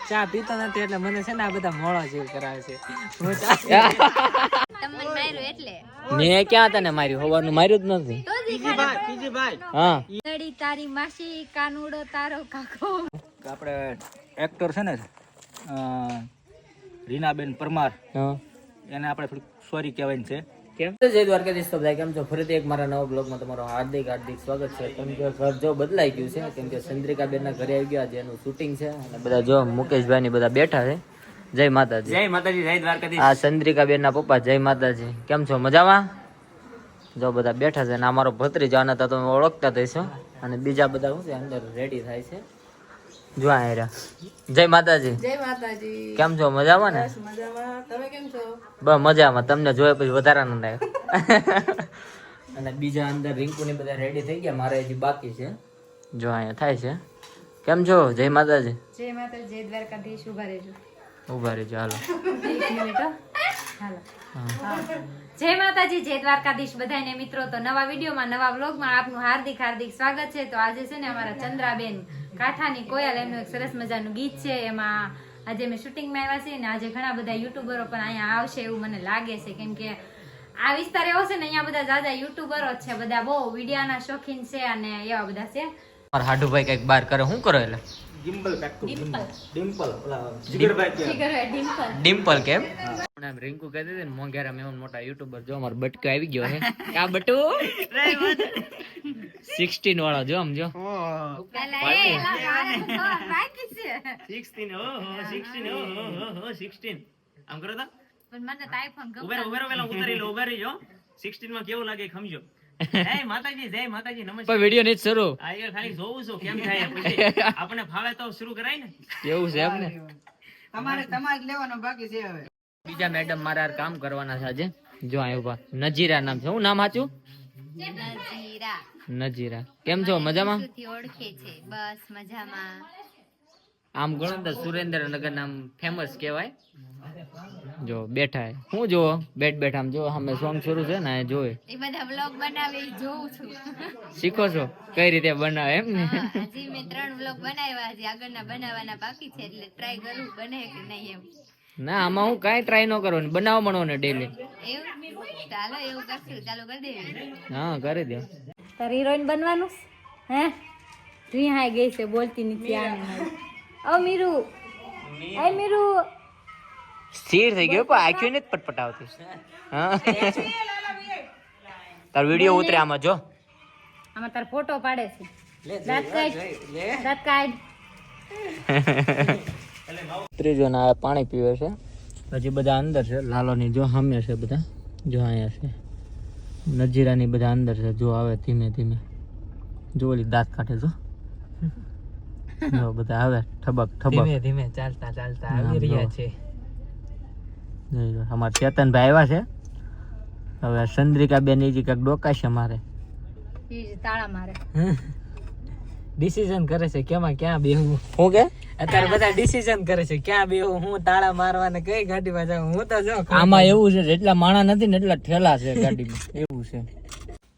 ચા પીતો નથી એટલે મને છે ને આ બધા મોળો જેવું કરાવે છે. હું તમને માર્યું એટલે મેં ક્યાં તને માર્યું? હોવાનું માર્યું જ નથી. હા ગડી તારી માસી કાનુડો તારો કાકો. આપણે એક્ટર છે ને રીનાબેન પરમાર, હા એને આપણે થોડીક સોરી કહેવાની છે. કેમ તો જય દ્વારકાધીશ. તો બધા કેમ છો? ફરીથી એક મારા નવા બ્લોગમાં તમારું હાર્દિક સ્વાગત છે. કેમ કે ઘર જો બદલાઈ ગયું છે, કેમ કે ચંદ્રિકા બેન ના ઘરે આવી ગયા, જેનું શૂટિંગ છે અને બધા જો મુકેશભાઈ ની બધા બેઠા છે. જય માતાજી. જય માતાજી, જય દ્વારકાધીશ. આ ચંદ્રિકા બેન ના પપ્પા. જય માતાજી. કેમ છો? મજામાં? જો બધા બેઠા છે અને અમારો ભત્રીજો આને તો તમે ઓળખતા થઈશો અને બીજા બધા શું છે અંદર રેડી થાય છે. જો આ જય માતાજી. જય માતાજી. કેમ છો? મજામાં ને? મજામાં. તમે કેમ છો? બસ મજામાં. તમને જોયા પછી વધારે આનંદ આવ્યો. અને બીજા અંદર રિંકુ ને બધા રેડી થઈ ગયા, મારે હજી બાકી છે. જો અહીંયા થાય છે. કેમ છો? જય માતાજી. જય માતાજી. જય દ્વારકાધીશ. ઉભા રહેજો. ઉભા રહેજો. હાલો. એક મિનિટ હો. હાલો. જય માતાજી, જય દ્વારકાધીશ બધાને મિત્રો. તો નવા વિડીયોમાં, નવા વ્લોગમાં આપનું હાર્દિક સ્વાગત છે. તો આજે છે ને અમારા ચંદ્રાબેન કાંઠાની કોયલ એમનું એક સરસ મજાનું ગીત છે, એમાં આજે અમે શૂટિંગમાં આવ્યા છીએ. અને આજે ઘણા બધા યુટ્યુબરો પણ અહીંયા આવશે એવું મને લાગે છે, કેમ કે આ વિસ્તાર એવો છે ને, અહીંયા બધા જાજા યુટ્યુબરો જ છે, બધા બહુ વિડીયોના શોખીન છે અને એવા બધા છે. મારા હાડુભાઈ કઈક બાર કરે, શું કરો? એટલે ડિમ્પલ બેક ટુ ડિમ્પલ. ડિમ્પલ, ઓલા જીગરભાઈ કે ડિમ્પલ. ડિમ્પલ કેમ? એમ રિંકુ કહેતી હતી ને, મોંઘેરા મેમન મોટા યુટ્યુબર. જો અમારો બટકો આવી ગયો છે. કા બટુ 16 વાળો જો આમ જો. એલા બાકી છે. 16 ઓહો 16 ઓહો 16 આમ કરો તો પણ મને તો આઈફોન ગમે. ઉભેરો પેલા ઉતારી જો 16 માં કેવું લાગે સમજો. જય માતાજી, જય માતાજી, નમસ્કાર. પણ વિડિયો નહીં શરૂ. આ યાર ખાલી જોવું છું કેમ થાય, પછી આપણે ફાવે તો શરૂ કરાય ને. એવું છે એમ ને? તમારે લેવાનો બાકી છે હવે. બીજા મેડમ મારા હારે કામ કરવાના છે આજે. જો આ ઉભા. નજીરા નામ છે. શું નામ સાચું? નજીરા. નજીરા. કેમ છો? મજામાં? થી ઓળખે છે. બસ મજામાં. આમ ગણો તો સુરેન્દ્રનગર નામ ફેમસ કહેવાય. જો બેઠા હે. હું જો બેઠા આમ જો અમે સોંગ શરૂ છે ને જોઈ. એ બધા વ્લોગ બનાવે ઈ જોઉં છું. શીખો છો કઈ રીતે બનાવે એમ ને? હા, હજી મેં 3 વ્લોગ બનાવ્યા, હજી આગળના બનાવવાના બાકી છે, એટલે ટ્રાય કરું બને કે નહીં એમ. ના આમાં હું કાંઈ ટ્રાય ન કરવાનું, બનાવવા માંડો ને ડેલી. એવું ચાલો એવું કરશું. ચાલુ કરી દેવી. હા કરી દો. તાર હિરોઈન બનવાનું હે? રિહાઈ ગઈ છે, બોલતી નથી આને. ઓ મીરુ, એ મીરુ. સ્થિર થઈ ગયો પણ આંખો નથી પટપટાવતી. હા તાર વિડિયો ઉતરે આમાં જો. આમાં તાર ફોટો પાડે છે. દાંત કાઢ. દાંત કાઢ. ત્રીજો ના પાણી પીવે છે. હજી બધા અંદર છે. લાલોની જો સામે છે બધા. જો અહીંયા છે. નજીરાની બધા અંદર છે. જો આવે ધીમે ધીમે. જો ઓલી દાંત કાઢે જો. જો બધા આવે ઠબક ધીમે ધીમે ચાલતા ચાલતા આવી રહ્યા છે. અમારા ચેતનભાઈ આવ્યા છે. હવે ચંદ્રિકા બેન એ કઈક ડોકાશે મારે. તાળા મારે. ડિસિઝન કરે છે કેમાં ક્યાં બેહવું. હું કે અત્યારે બધા ડિસિઝન કરે છે ક્યાં બેહવું, હું તાળા મારવા ને કઈ ગાડીમાં જાઉં. હું તો જો આમાં એવું છે જેટલા માણા નથી ને એટલા ઠેલા છે ગાડીમાં. એવું છે.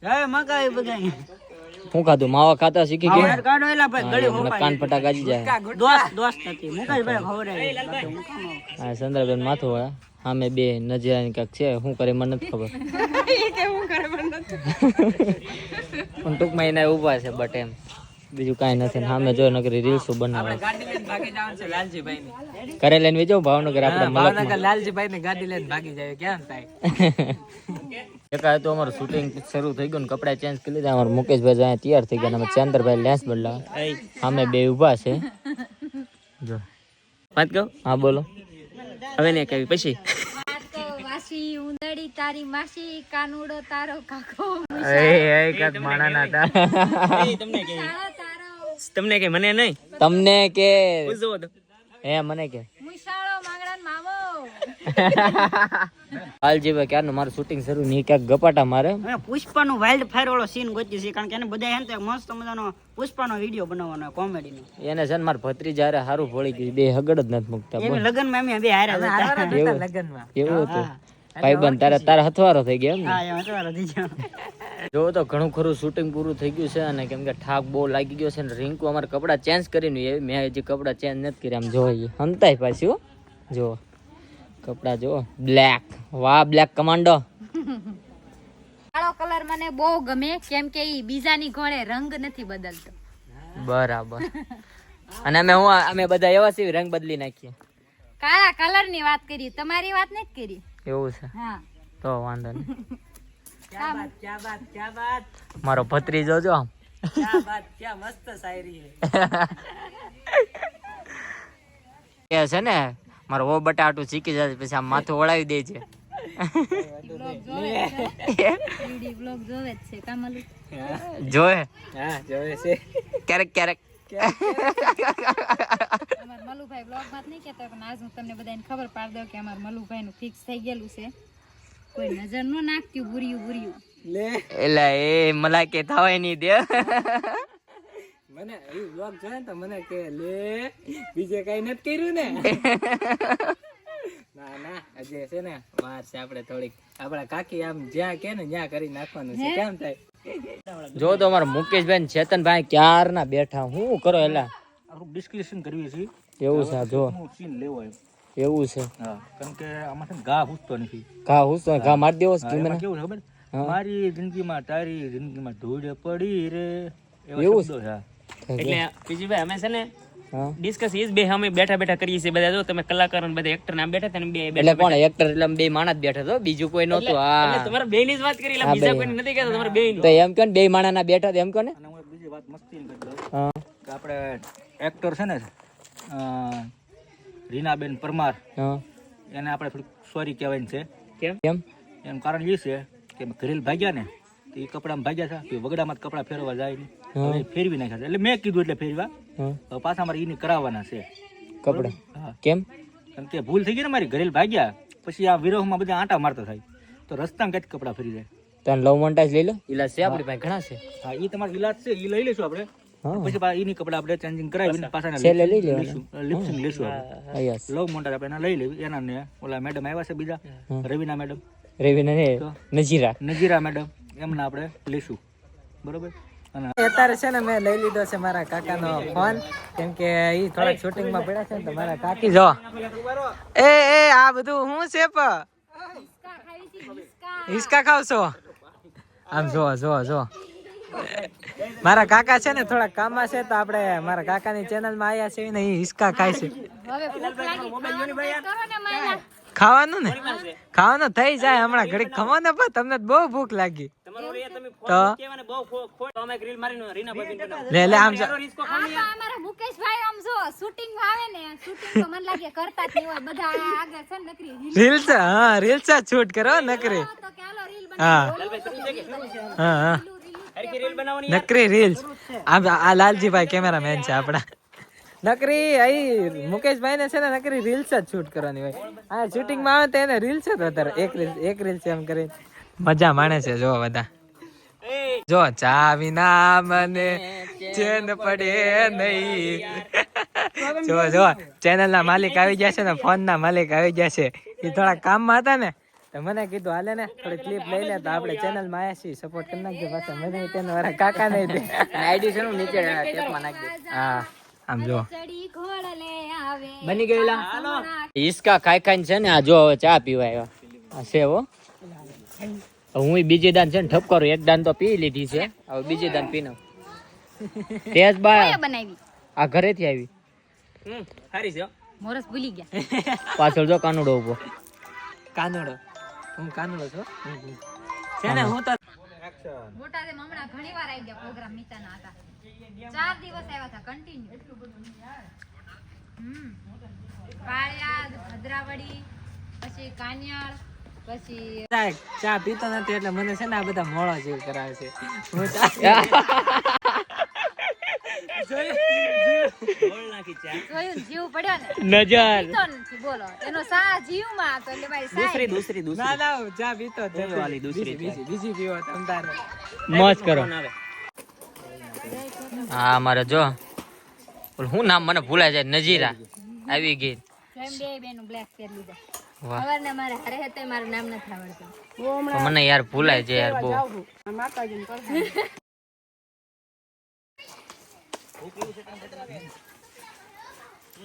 હવે મકાઈ બધાય હું ખાધું? માવા ખાતા શીખી ગયા. કાઢો એલા ભાઈ ગળી હોપાય. કાન પટા ગાજી જાય. દોસ્ત નથી મુકેશભાઈ ખવડાવી. હા ચંદ્રબેન માથું વાળા સામે બે નજીરાની કાંક છે. શું કરે મને નથી ખબર. પણ ટૂંકમાં એના ઉભા છે બટ એમ બીજું કાંઈ નથી. સામે જો નકરી રીલ્સો બનાવે. કરે લઈને વેચો ભાવનગર આપણે મલકમાં. લાલજીભાઈ ની ગાડી લઈને ભાગી જાય ક્યાં થાય. એકા તો અમારું શૂટિંગ શરૂ થઈ ગયું ને કપડા ચેન્જ કરી લીધા. અમારા મુકેશભાઈ અહીંયા તૈયાર થઈ ગયા. અમે ચંદ્રભાઈ લેન્સ બદલાવા સામે બે ઉભા છે. જો વાત કહું? હા બોલો. હવે ને કઈ પછી વાસી ઉંદડી તારી માસી કાનુડો તારો કાકો. માણા ના તમને કે તારો તમને કે મને નહીં તમને કે પૂછો તો હે મને કે મુસાળો માંગડાન મામો. હાલજીભાઈ ક્યારનું મારું શૂટિંગ શરૂ નહીં ક્યાંક ગપાટા મારે. હવે પુષ્પાનું વાઇલ્ડ ફાયર વાળો સીન ગોતી છે, કારણ કે એને બધા હે ને મસ્ત મજાનો પુષ્પાનો વિડીયો બનાવવાનો કોમેડીનો. એને છે ને મારા ભત્રીજા હારે હારું ભળી ગયું. બે હગડ જ નથી મૂકતા. એમ લગનમાં અમે બે હારે હતા. એવું હતું. ભાઈબંધ તારા હથવારો થઈ ગયો એમ ને? હા એ વાંચવાનો થઈ ગયો. જો તો ઘણું ખરું શૂટિંગ પૂરું થઈ ગયું છે અને કેમ કે થાક બહુ લાગી ગયો છે ને રિંકુ અમારે કપડાં ચેન્જ કરીને મેં હજી કપડાં ચેન્જ નથી કર્યા. આમ જોઈએ હંતાય પાછી હો. જો કપડાં જો બ્લેક, વાહ બ્લેક કમાન્ડો. કાળો કલર મને બહુ ગમે કેમ કે ઈ બીજાની ઘોડે રંગ નથી બદલતો. બરાબર. અને અમે બધા એવા છીએ રંગ બદલી નાખીએ. કાળા કલર ની વાત કરી, તમારી વાત નથી કરી. એવું છે હા તો વાંધો નહીં. ક્યા બાત મારો ભત્રીજો જો આમ ક્યા મસ્ત શાયરી કે છે ને મારો ઓ બટાટું શીખી જાય પછી આમ માથું વળાવી દે છે. બ્લોગ જોવે જ છે કામલું. જોયે હા જોવે છે. ક્યારેક અમાર મલુભાઈ બ્લોગ માં નહીં કહેતા પણ આજ હું તમને બધાને ખબર પાડી દઉં કે અમાર મલુભાઈ નું ફિક્સ થઈ ગયેલું છે. કોઈ નજર નો નાખતું બુરિયું લે એટલે એ મલા કે થવાય નહીં દે. મને એ બ્લોગ જોયે ને તો મને કે લે બીજે કઈ નથી કર્યું ને. ના હજી છે ને વાર છે આપણે થોડીક. આપડા કાકી આમ જ્યાં કે ને ત્યાં કરી નાખવાનું છે. કેમ થાય? જો તો અમારા મુકેશભાઈ ને ચેતનભાઈ ક્યારના બેઠા હું કરો એલા આપણું ડિસ્કશન કરવી છે એવું છે જો સીન લેવો એમ. એવું છે હા કારણ કે આમાં છે ને ઘા પૂછતો નથી. ઘા હું ઘા મારી દેવો છે એમાં મને કેવું છે ખબર? હા. મારી જિંદગીમાં તારી જિંદગીમાં ધૂળ પડી રે એવા એવું શબ્દો છે. હા. એટલે પીજીભાઈ અમે છે ને હા ડિસ્કસ એ જ બે અમે બેઠા કરીએ છીએ બધા. જો તમે કલાકાર અને બધા એક્ટર નામ બેઠા હતા ને બે એટલે કોણ એક્ટર એટલે બે માણસ બેઠા તો બીજું કોઈ નહોતું. હા તમારા બે ની જ વાત કરી એટલે હા, બીજા બે. કોઈ નથી કહેતા તમારા બે તો એમ કે બે માણસ ના બેઠા એમ કોને. અને હું એક બીજી વાત મસ્તી કરી દઉં હા કે આપણે એક્ટર છે ને રીનાબેન પરમાર હા એને આપણે થોડીક સોરી કહેવાની છે. કેમ એનું કારણ એ છે કે ઘરેલ ભાગ્યા ને તો એ કપડામાં ભાગ્યા છે કે વગડામાં જ કપડાં ફેરવા જાય નહીં. હવે એ ફેરવી નાખ્યા છે. એટલે મેં કીધું એટલે ફેરવા હા હવે પાછા મારે એને કરાવવાના છે. કપડા હા કેમ કારણ કે ભૂલ થઈ ગઈ ને મારી ઘરેલ ભાગ્યા પછી આ વિરોહમાં બધા આંટા મારતા થાય તો રસ્તામાં કઈ કપડાં ફરી જાય. તને લવ મોન્ટાજ લઈ લો ઈલા છે આપણી પાસે ઘણા છે. હા એ તમારો ઈલાજ છે એ લઈ લઈશું આપણે. હા પછી એની કપડા આપણે ચેન્જિંગ કરાવીને પાછા છેલ્લે લઈ લેવાના. લિપસિંગ લેશું આપણે. યસ લવ મોન્ટા આપણે એના લઈ લેવી એના ને ઓલા મેડમ આવ્યા છે બીજા રવિના મેડમ રવિના ને તો? નજીરા નજીરા મેડમ એમના આપણે લઈશું બરોબર. અને અત્યારે છે ને મેં લઈ લીધો છે મારા કાકાનો ફોન કેમ કે ઈ થોડાક શૂટિંગ માં પડ્યા છે ને તો મારા કાકી જો એ આ બધું હું છે હિસકા ખાવ છો આમ જો મારા કાકા છે ને થોડા કામમાં છે તો આપણે મારા કાકાની ચેનલ માં આયા છે ને ઈ હિસકા ખાય છે. હવે ભૂખ લાગી ખાવાનું કંઈક કરો ને માયલા. ખાવાનું થઈ જાય હમણાં ઘડીક ખમો ને પણ તમને તો બહુ ભૂખ લાગી તો રીલ મારીને રીના ભાભી લે આમ જો આ તો અમારા મુકેશભાઈ આમ જો શૂટિંગ આવે ને શૂટિંગ તો મને લાગે કરતા જ નહીં હોય બધા આગળ છે ને નકરી રીલ્સ શૂટ કરો નકરી તો કે હાલો રીલ હા બનાવો. રીલ બનાવવાની નકરી રીલ્સ આ લાલજીભાઈ કેમેરામેન છે આપડા. નકરી અહીં મુકેશભાઈ ને છે ને નકરી રીલ્સ જ શૂટ કરવાની હોય. આ શૂટિંગ માં આવે તો એને રીલ્સ જ વધારે એક રીલ્સ એમ કરી મજા માણે છે જો બધા. જો ચા વિના મને ચેન પડે નહીં. જો ચેનલ ના માલિક આવી ગયા છે ને ફોન ના માલિક આવી ગયા છે. એ થોડા કામમાં હતા ને તો મને કીધું હાલે ને થોડી ક્લિપ લઈ લે તો આપણે ચેનલ માં આવ્યા છીએ સપોર્ટ કરી નાખજો પાછા મને તેને મારા કાકા નહીં દે આઈડી છે ને નીચે ટેપમાં નાખી દે. હા આમ જો ચડી ઘોડ લે આવે બની ગયેલા હિસકા ખાઈ છે ને આ જો હવે ચા પીવા આવ્યા આ છે હો. હું બીજી દાન છે ને ઠપકારો એક દાન તો પી લીધી છે હવે બીજી દાન પી નાખ. તેજ બા બનાવી આ ઘરેથી આવી સારી છે હો. મોરસ ભૂલી ગયા. પાછળ જો કાનુડો ઉભો. કાનુડો હું કાનુડો છું છે ને હું તો બોટાદે હમણાં ઘણી વાર આવી ગયા પ્રોગ્રામ મિતાના હતા 4 દિવસ આવ્યા હતા કન્ટિન્યુ. પાળિયાદ ભદ્રાવળી પછી કાન્યાળ પછી ચા પીતો નથી એટલે મને છે ને આ બધા મોળો જીવ કરાવે છે. હું જોયું જીવ પડ્યો ને નજર પીતો નથી બોલો એનો સા જીવમાં તો એટલે ભાઈ સાહેબ દૂસરી ના ના ચા પીતો જ નથી. વાલી દૂસરી બીજી પીવો તમ તારે. મોજ કરો. હા મારે જો શું નામ મને ભૂલાય જાય નજીરા આવી ગઈ. એમ બે બેનું બ્લેક પહેર લીધા વાહ સવારના મારે હારે હતા મારું નામ નથી આવડતું. તો મને યાર ભૂલાય છે યાર બહુ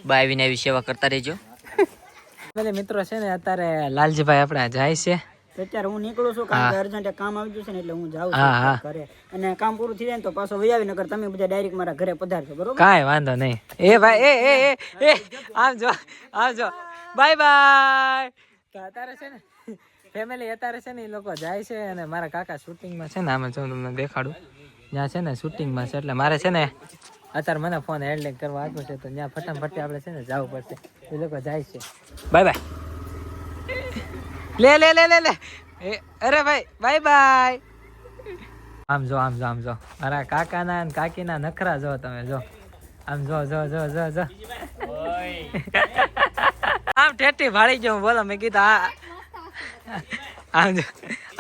બાય આવીને આવી સેવા કરતા રહેજો. બધા મિત્રો છે ને અત્યારે લાલજીભાઈ આપણા જાય છે. અત્યારે હું નીકળું છું કારણ કે અર્જન્ટ કામ આવી ગયું છે ને એટલે હું જાઉં હા, છું હા. ઘરે અને કામ પૂરું થઈ જાય ને તો પાછો વહી આવી નકર તમે બધા ડાયરેક્ટ મારા ઘરે પધારજો બરોબર. કાંઈ વાંધો નહીં. એ ભાઈ એ આમ જો બાય બાય. તો અત્યારે છે ને ફેમિલી અત્યારે છે ને એ લોકો જાય છે અને મારા કાકા શૂટિંગમાં છે ને આમાં જો તમને દેખાડું ત્યાં છે ને શૂટિંગમાં છે એટલે મારે છે ને અત્યારે મને ફોન હેન્ડલિંગ કરવા આપ્યો છે તો ત્યાં ફટાફટ આપણે છે ને જવું પડશે. એ લોકો જાય છે. Bye bye. લે લે લે લે લે એ અરે ભાઈ બાય બાય. આમ જો મારા કાકાના અને કાકીના નખરા જો તમે જો આમ જો આમ ઠેઠી ભાળી ગયો બોલો મેં કીધું આમ જો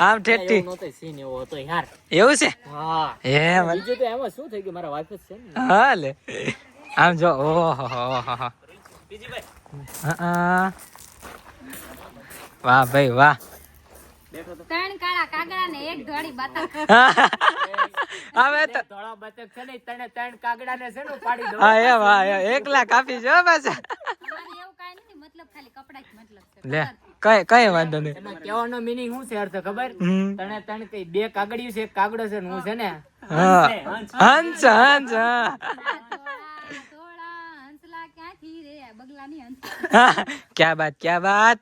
આમ ઠેઠી સીન એવો હતો યાર. એવું છે હા એ બીજું તો એમાં શું થઈ ગયું મારા વાઈફ જ છે ને. હા લે આમ જો ઓહો વાહ ભાઈ વાહ. 3 કાળા કાગડા ને 1 ધોળી બતક. હવે તો ધોળા બતક છે ને તને 3 કાગડા ને છે ને પાડી દો. હા એમ એકલા કાપી જો પાછા. અમારે એવું કાંઈ નથી, મતલબ ખાલી કપડા જ મતલબ છે. લે કઈ વાંધો નહીં. એનો કહેવાનો મીનિંગ શું છે અર્થ ખબર? હમ. તને કઈ 2 કાગડિયું છે, એક કાગડો છે ને હું છે ને હા હંસ હા ધોળા હંસલા ક્યાંથી રે બગલાની હંસ. ક્યા બાત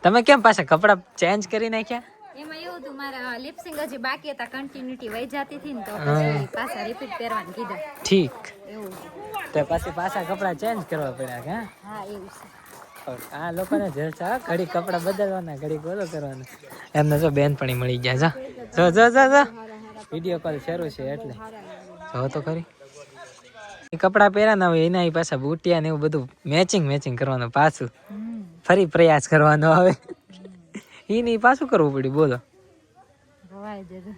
તમે કેમ પાછા કપડા ચેન્જ કરી નાખ્યા? એમાં એવું હતું મારા લિપસિંગ હજી બાકી હતા, કન્ટિન્યુટી વહી જતી હતી ને તો પછી પાછા રિપીટ કરવાનું કીધું. ઠીક એવું તો પછી પાછા કપડા ચેન્જ કરવા પડ્યા કે હા એવું છે. આ લોકોને જલસા ઘડી કપડા બદલવાના ઘડી ગોલો કરવાનો. એમને જો બેનપણી મળી ગયા જો વિડીયો કોલ શરૂ છે એટલે જો તો ખરી. એ કપડા પહેર્યા ના હોય એના પાછા બુટિયા ને એવું બધું મેચિંગ કરવાનું પાછું ફરી પ્રયાસ કરવાનો આવે એની પાછું કરવું પડ્યું બોલો. ભવાઈ જજો.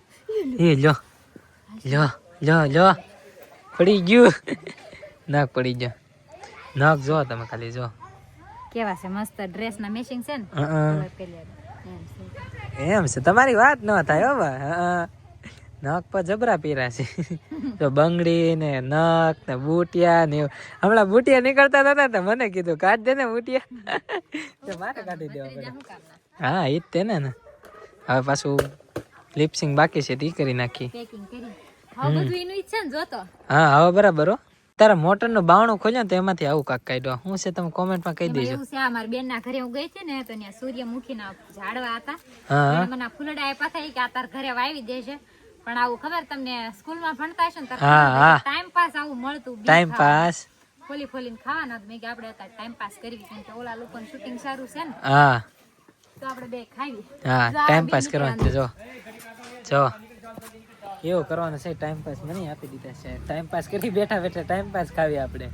એ લો પડી ગયું નાક પડી ગયો નાક જો તમે ખાલી જો કેવા છે મસ્ત ડ્રેસ ના મેચિંગ છે ને હં. કલર પેલી એમ છે તમારી વાત ન થાય હો ભાઈ. નખ પર જબરા પીરા છે તો બંગડી ને નખ ને બુટિયા ને એવું. હમણાં બુટિયા નીકળતા હતા તો મને કીધું કાઢ દે ને બુટિયા તો મારે કાઢી દેવા પડે. હા ઈ જ તે ને હવે પાછું લિપસિંગ બાકી છે તે કરી નાખી. પેકિંગ કરી હવે બધું એનું ઈચ્છે ને જોતો. હા હવે બરાબર હો. તારા મોટર નું બાવણું ખોલ્યો ને તો એમાંથી આવું કાક કાઢ્યો હું છે તમે કોમેન્ટમાં કહી એમાં દેજો. એવું છે આ મારી બેન ના ઘરે હું ગઈ હતી ને તો ત્યાં સૂર્યમુખી ના ઝાડવા હતા. હા એને મને આ ફૂલડા આપ્યા હતા કે આ તાર ઘરે વાવી દેશે પણ આવું ખબર તમને સ્કૂલ માં ભણતા હશો ને હા. ટાઈમ પાસ આવું મળતું બી ટાઈમ પાસ. ખોલીને ખાવાના તો મેં કે આપણે અત્યારે ટાઈમ પાસ કરવી કેમ કે ઓલા લોકોનું શૂટિંગ સારું છે ને હા તો આપણે બે ખાવી. હા જો આ ટાઈમ બે પાસ કરવાનું છે નીકળ્યા જો એવું કરવાનું છે. ટાઈમ પાસ મને આપી દીધા છે. ટાઈમ પાસ કરી બેઠા ટાઈમ પાસ ખાવી આપણે.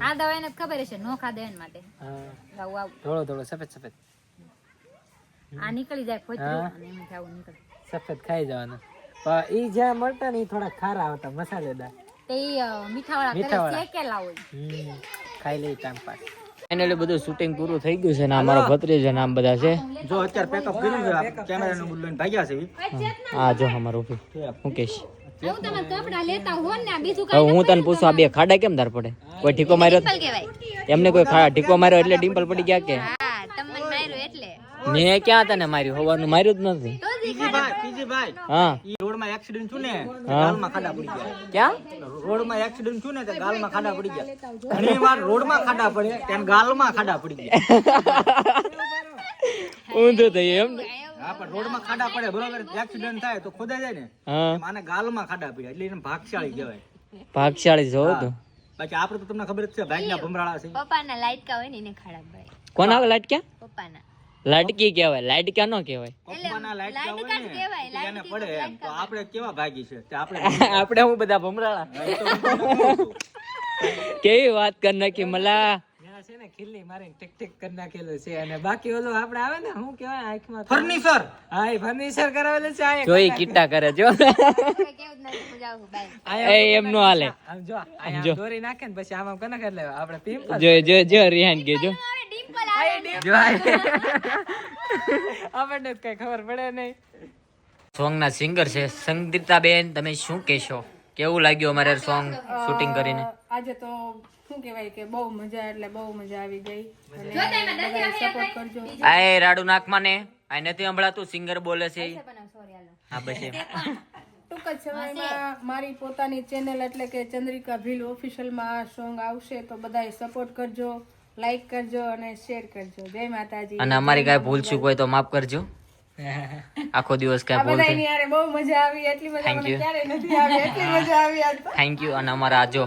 આ દવા એને ખબર હશે નો ખાધે એના માટે હા આવું આવું થોડો સફેદ આ નીકળી જાય ખોચરું અને એમાંથી આવું નીકળે સફેદ ખાઈ જવાનું. પણ ઈ જ્યાં મળતા ને ઈ થોડા ખારા આવતા મસાલેદાર. તે મીઠાવાળા ઘરે મીઠાવાળા. શેકેલા હોય. ખાઈ લઈ ટાઈમ પાસ. ફાઇનલી બધું શૂટિંગ પૂરું થઈ ગયું છે ને અમારો ભત્રીજ છે ને આમ બધા છે. જો અત્યારે પેકઅપ કર્યું છે કેમેરાનું બધું લઈને ભાગ્યા છે આ જો અમારો મુકેશ. હું તમે કપડા લેતા હો ને આ બીજું હવે હું તને પૂછું આ બે ખાડા કેમ ધાર પડે? કોઈ ઠીકો માર્યો? કઈ કહેવાય. એમને કોઈ ઠીકો માર્યો એટલે ડિમ્પલ પડી ગયા કે? હા તમને માર્યું એટલે મેં ક્યાં તને માર્યું? હોવાનું માર્યું જ નથી. પીજીભાઈ હા ઈ રોડમાં એક્સિડન્ટ થયું ને ગાલમાં ખાડા પડી ગયા. ક્યાં? રોડમાં એક્સિડન્ટ થયું ને તે ગાલમાં ખાડા પડી ગયા. ઘણીવાર રોડમાં ખાડા પડે ત્યાં ગાલમાં ખાડા પડી ગયા. ઊંધું થઈ એમ ને? હા પણ રોડમાં ખાડા પડે બરોબર એક્સિડન્ટ થાય તો ખોદાઈ જાય ને હા આને ગાલમાં ખાડા પડ્યા એટલે એને ભાગશાળી કહેવાય. ભાગશાળી જો તો. બાકી આપણે તો તમને ખબર જ છે ભાગના ભમરાળા છે. પપ્પાના લાઈટકા હોય ને એને ખાડા ભાઈ કોણ આવે લાટક્યા? પપ્પાના લાટકી કહેવાય, લાટક્યા ન કહેવાય. પપ્પાના લાઈટકા હોય ને એટલે એને પડે એમ તો આપણે કેવા ભાગી છે તે આપણે આપણે હું બધા ભમરાળા. એ તો હું તમને કહું છું. કેવી વાત કર નાખી મલા. ત્યાં છે ને ખીલ્લી મારીને ટીક ટીક કરી નાખેલું છે અને બાકી ઓલું આપણે આવે ને શું કહેવાય આંખમાં ફર્નિચર હા એ ફર્નિચર કરાવેલું છે આ જોઈ કિટ્ટા કરે જો કેવું જ નથી મજા આવું બાય એ એમ નો હાલે આમ જો અહીંયા દોરી નાખે ને પછી આમ કને કરી લેવા આપણે પિમ્પલ જો જો જો રિહાન કે જો હવે ડિમ્પલ આવે જો આપણને કઈ ખબર પડે નહીં સોંગ ના સિંગર છે સંગીતા બેન, તમે શું કહેશો? કેવું લાગ્યું અમારે સોંગ શૂટિંગ કરીને? આજે તો શું કહેવાય કે બહુ મજા એટલે બહુ મજા આવી ગઈ અને જો તમે દસ સપોર્ટ કરજો. આય રાડુ નાકમાં ને આ નથી સંભળાતું, સિંગર બોલે છે ઈ. સોરી હાલો હા બસ એમ. ટૂંક જ સમયમાં મારી પોતાની ચેનલ એટલે કે ચંદ્રિકા ભીલ ઓફિશિયલમાં આ સોંગ આવશે તો બધાએ સપોર્ટ કરજો, લાઈક કરજો અને શેર કરજો. જય માતાજી. અને અમારી કાંઈ ભૂલ ચૂક હોય તો માફ કરજો. આખો દિવસ આ કાંઈ ભૂલ બધાની યારે બહુ મજા આવી, એટલી મજા Thank મને you. ક્યારેય નથી આવી, એટલી મજા આવી આજ તો. Thank you. અને અમારા આજો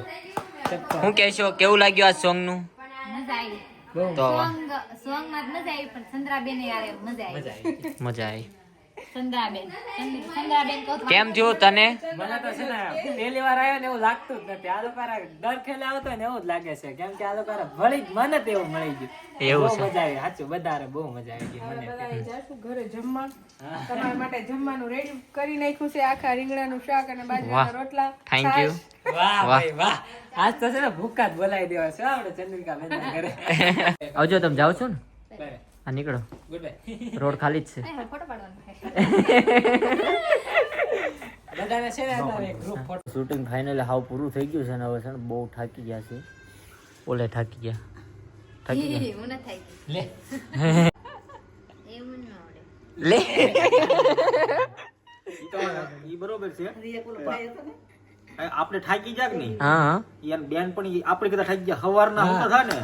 શું કહેશો, કેવું લાગ્યું આ સોંગ નું? મજા આવી તો સોંગ માં મજા આવી પણ ચંદ્રાબેન યારે મજા આવી મજા આવી. ચંદ્રાબેન કહું તો કેમ થયું તને? મને તો છે ને પહેલી વાર આવ્યો ને એવું લાગતું જ નથી. આ લોકો દર ખેલે આવતો હોય ને એવું જ લાગે છે, કેમ કે આ લોકો ભળી જ મને તો એવું મળી ગયું. એવું બહુ છે. મજા આવી, સાચું બધારે બહુ મજા આવી ગઈ મને. બધાએ જાશું ઘરે જમવા. તમારા માટે જમવાનું રેડી કરી નાખ્યું છે, આખા રીંગણાનું શાક અને બાજરાના રોટલા. Thank you. વાહ ભાઈ વાહ, આજ તો છે ને ભૂખા જ બોલાવી દેવા છે આપણે ચંદ્રિકા બેન ઘરે. આવજો, તમે જાઓ છો ને? હા નીકળો, ગુડ બાય. રોડ ખાલી જ છે. ફોટો પાડવાનો છે બધાને છે ને અત્યારે ગ્રુપ ફોટો. શૂટિંગ ફાઇનલી હાવ પૂરું થઈ ગયું છે ને હવે છે ને બહુ થાકી ગયા છે. ઓલે થાકી ગયા. હું ન થાય લે એવું ન આવડે લે ઈ બરોબર છે. આપણે થાકી જાગ નહીં હા યાર, બેન પણ આપણે કદાચ થાકી ગયા સવારના હું થાય ને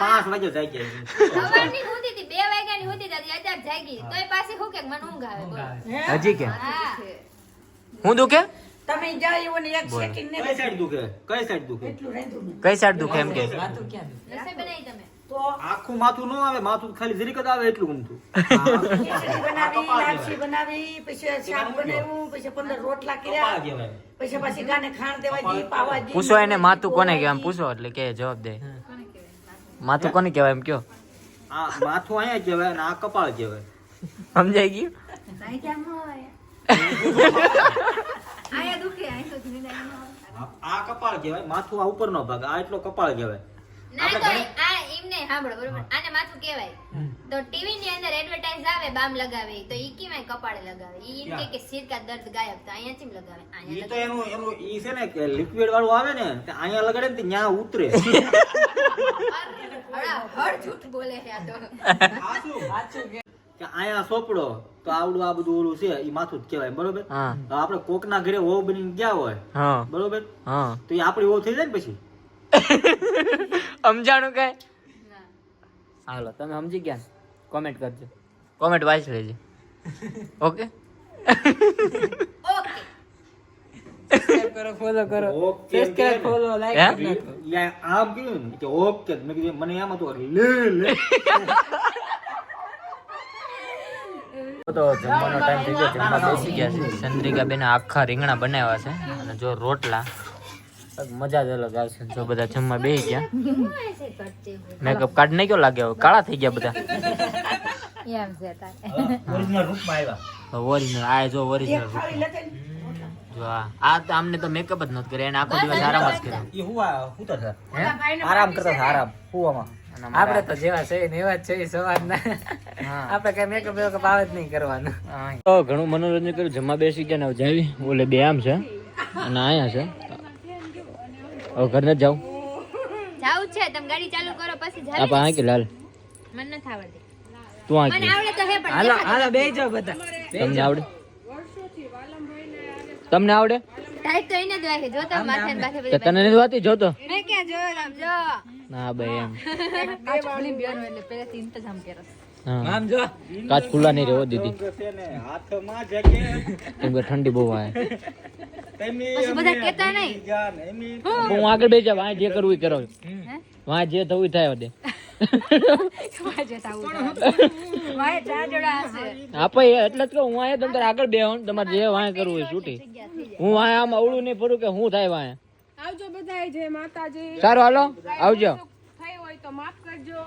5 વાગે જાગી જાય. સવારની હોતી હતી 2 વાગ્યાની હોતી હતી અત્યારે જાગી તોય પાછી હું કે મને ઊંઘ આવે બોલો. હજી કે હા હું દુખે? કઈ સાઈડ દુખે? કઈ સાઈડ દુખે? કઈ સાઈડ દુખે એમ કે? વાતું ક્યાં દે? રસોઈ બનાવી તમે આખું માથું ન આવે, માથું ખાલી જરીક જ આવે એટલું ઊંધું. પૂછો એને માથું કોને કહેવાય એમ પૂછો એટલે કે જવાબ દે. માથું કોને કહેવાય એમ કયો? આ માથું અહીંયા કહેવાય અને આ કપાળ કહેવાય. સમજાઈ ગયું? સાઈ કેમ હોય આયા દુખે આય તો ધીરે આ કપાળ કહેવાય, માથું આ ઉપરનો ભાગ, આ એટલો કપાળ કહેવાય. ના તો આ એમને સાંભળો બરોબર આને માથું કહેવાય તો ટીવી ની અંદર એડવર્ટાઇઝ આવે બામ લગાવે તો ઈ કેવાય કપાળે લગાવે ઈ એમ કે સિર કા દર્દ ગાયબ તો અહીંયા ચીમ લગાવે ઈ અહીંયા તો એનું ઈ છે ને કે લિક્વિડ વાળું આવે ને તે અહીંયા લગાડે ને ત્યાં ઉતરે. હળ જૂઠ બોલે છે આ તો કે અહીંયા સોપડો તો આવડું આ બધું ઓલું છે ઈ માથું જ કહેવાય, બરોબર? હા હવે આપણે કોકના ઘરે વહુ બનીને ગયા હોય, હા બરોબર, હા તો એ આપણી વહુ થઈ જાય ને પછી. સમજાણું કઈ? હાલો તમે સમજી ગયા? કોમેન્ટ કરજો, કોમેન્ટ વાંચી લેજો. ઓકે ઓકે સબસ્ક્રાઇબ કરો, ફોલો કરો, ઓકે સબસ્ક્રાઇબ ફોલો હે? લાઈક કરી નાખો. યા આમ કીધું ને કે ઓકે, મેં કીધું મને એમ હતું લે લે. તો જમવાનો ટાઈમ થઈ ગયો, જમવા બેસી ગયા છે. ચંદ્રિકા બેન આખા રીંગણા બનાવ્યા છે અને જો રોટલા, મજા જ અલગ આવશે. જો બધા જમવા બેસી ગયા. મેકઅપ કાઢ નાખ્યો લાગે, હવે કાળા થઈ ગયા બધા. એમ છે તારે ઓરિજિનલ રૂપમાં આવ્યા. ઓરિજિનલ આ જો ઓરિજિનલ જો આ તો આમને તો મેકઅપ જ નથી કર્યા, એને આખો દિવસ આરામ જ કર્યો. ઈ હું તો આરામ કરતા હતા, આરામ હુવામાં. આપણે તો જેવા છે ને એવા જ છે સવારના. આપણે કઈ મેકઅપ વેકઅપ આવે જ નહીં કરવાનું. તો ઘણું મનોરંજન કર્યું, જમવા બેસી ગયા ને હવે જાવી. ઓલે બે આમ છે અને અહીંયા છે. હવે ઘર નથી જાવ. જાવું છે તમે ગાડી ચાલુ કરો પછી આ જાવી પા કે લાલ મને નથી આવડતી તું આ મને કે આવડે તો હે પણ હાલો હાલો બેસી જાઓ બધા. તમને આવડે? તમને આવડે ટાઈટ તો એને જ વાગે જો તો માથે ને બાથે કે તને નથી વાતી જોતો? મેં ક્યાં જોયો આમ જો ના ભાઈ એમ આ ચોપડી બેન એટલે પહેલાથી ઇંતજામ કર્યો હા આમ જો કાચ ખુલ્લા નહીં રહેવો દીદી, છે ને હાથમાં જગે કેમ કે ઠંડી બહુ આવે. તેમી પછી બધા કહેતા નહીં જાન એમી હું આગળ બેસી જાવ, વાંહે જે કરવું એ કરો, વાંહે જે થવું એ થાય દે. વાજે તાવું વાય ચા જોડા હશે આપે એટલે જ કહું, હું આયા તમે તારે આગળ બેહો ને તમારે જે વાંહે કરવું એ છૂટી. હું વાંહે આમ અવળું નહીં પડું કે હું થાય વાંહે. આવજો બધાય, જય માતાજી. સારું હાલો આવજો. થઈ હોય તો માફ કરજો.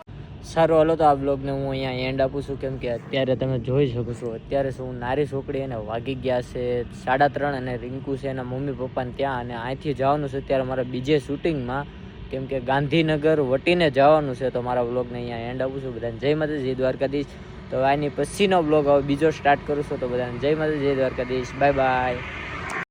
સારું હાલો તો આ બ્લોગને હું અહીંયા એન્ડ આપું છું, કેમ કે અત્યારે તમે જોઈ શકો છો અત્યારે શું નારી છોકરી એને વાગી ગયા છે 3:30 અને રિંકુ છે એના મમ્મી પપ્પાને ત્યાં, અને અહીંથી જવાનું છે અત્યારે મારા બીજે શૂટિંગમાં, કેમ કે ગાંધીનગર વટીને જવાનું છે. તો મારા બ્લોગને અહીંયા એન્ડ આપું છું. બધાને જય માતાજી, જય દ્વારકાધીશ. તો આની પછીનો બ્લોગ હવે બીજો સ્ટાર્ટ કરું છું. તો બધાને જય માતાજી, જય દ્વારકાધીશ, બાય બાય.